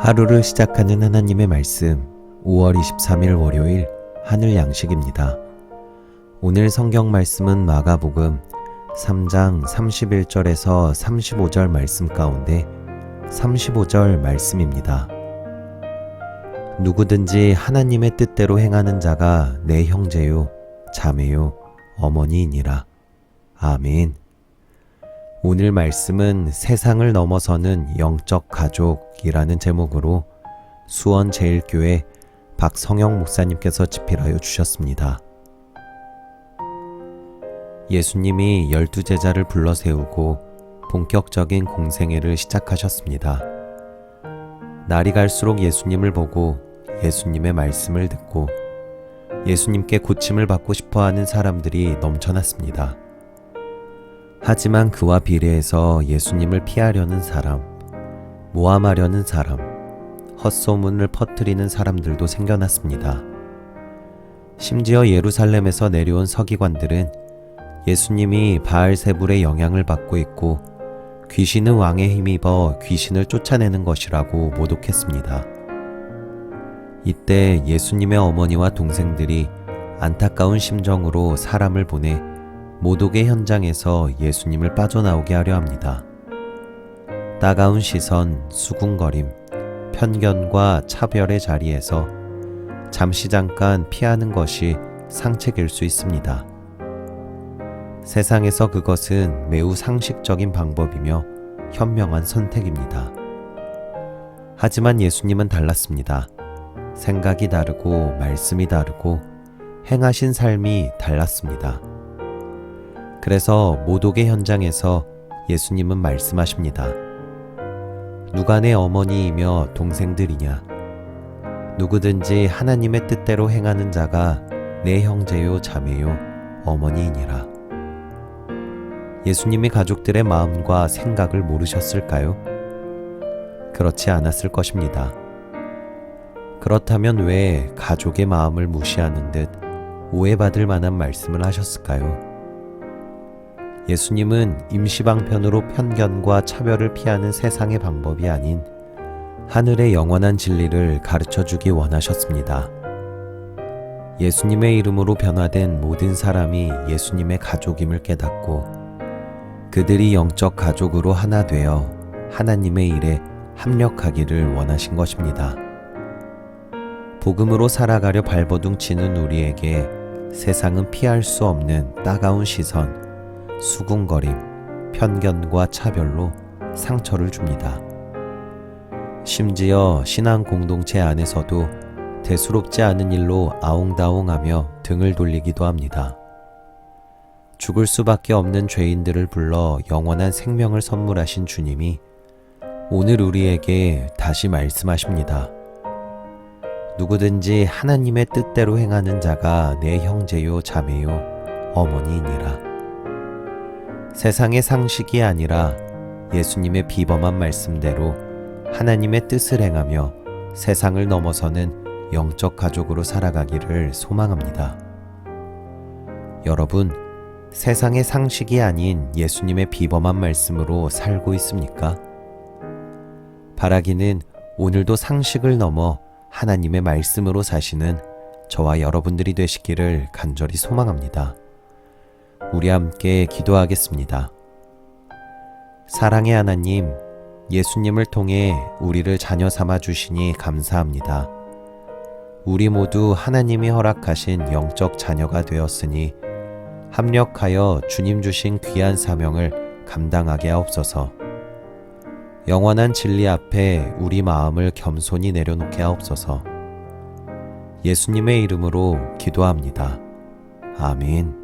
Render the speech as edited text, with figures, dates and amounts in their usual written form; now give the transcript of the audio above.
하루를 시작하는 하나님의 말씀 5월 23일 월요일 하늘 양식입니다. 오늘 성경 말씀은 마가복음 3장 31절에서 35절 말씀 가운데 35절 말씀입니다. 누구든지 하나님의 뜻대로 행하는 자가 내 형제요, 자매요, 어머니이니라. 아멘. 오늘 말씀은 세상을 넘어서는 영적 가족이라는 제목으로 수원제일교회 박성영 목사님께서 집필하여 주셨습니다. 예수님이 12제자를 불러 세우고 본격적인 공생애를 시작하셨습니다. 날이 갈수록 예수님을 보고 예수님의 말씀을 듣고 예수님께 고침을 받고 싶어하는 사람들이 넘쳐났습니다. 하지만 그와 비례해서 예수님을 피하려는 사람, 모함하려는 사람, 헛소문을 퍼뜨리는 사람들도 생겨났습니다. 심지어 예루살렘에서 내려온 서기관들은 예수님이 바알세불의 영향을 받고 있고 귀신은 왕에 힘입어 귀신을 쫓아내는 것이라고 모독했습니다. 이때 예수님의 어머니와 동생들이 안타까운 심정으로 사람을 보내 모독의 현장에서 예수님을 빠져나오게 하려 합니다. 따가운 시선, 수군거림, 편견과 차별의 자리에서 잠깐 피하는 것이 상책일 수 있습니다. 세상에서 그것은 매우 상식적인 방법이며 현명한 선택입니다. 하지만 예수님은 달랐습니다. 생각이 다르고 말씀이 다르고 행하신 삶이 달랐습니다. 그래서 모독의 현장에서 예수님은 말씀하십니다. 누가 내 어머니이며 동생들이냐? 누구든지 하나님의 뜻대로 행하는 자가 내 형제요, 자매요, 어머니이니라. 예수님이 가족들의 마음과 생각을 모르셨을까요? 그렇지 않았을 것입니다. 그렇다면 왜 가족의 마음을 무시하는 듯 오해받을 만한 말씀을 하셨을까요? 예수님은 임시방편으로 편견과 차별을 피하는 세상의 방법이 아닌 하늘의 영원한 진리를 가르쳐주기 원하셨습니다. 예수님의 이름으로 변화된 모든 사람이 예수님의 가족임을 깨닫고 그들이 영적 가족으로 하나 되어 하나님의 일에 합력하기를 원하신 것입니다. 복음으로 살아가려 발버둥 치는 우리에게 세상은 피할 수 없는 따가운 시선, 수군거림, 편견과 차별로 상처를 줍니다. 심지어 신앙 공동체 안에서도 대수롭지 않은 일로 아웅다웅하며 등을 돌리기도 합니다. 죽을 수밖에 없는 죄인들을 불러 영원한 생명을 선물하신 주님이 오늘 우리에게 다시 말씀하십니다. 누구든지 하나님의 뜻대로 행하는 자가 내 형제요, 자매요, 어머니이니라. 세상의 상식이 아니라 예수님의 비범한 말씀대로 하나님의 뜻을 행하며 세상을 넘어서는 영적 가족으로 살아가기를 소망합니다. 여러분, 세상의 상식이 아닌 예수님의 비범한 말씀으로 살고 있습니까? 바라기는 오늘도 상식을 넘어 하나님의 말씀으로 사시는 저와 여러분들이 되시기를 간절히 소망합니다. 우리 함께 기도하겠습니다. 사랑의 하나님, 예수님을 통해 우리를 자녀 삼아 주시니 감사합니다. 우리 모두 하나님이 허락하신 영적 자녀가 되었으니 합력하여 주님 주신 귀한 사명을 감당하게 하옵소서. 영원한 진리 앞에 우리 마음을 겸손히 내려놓게 하옵소서. 예수님의 이름으로 기도합니다. 아멘.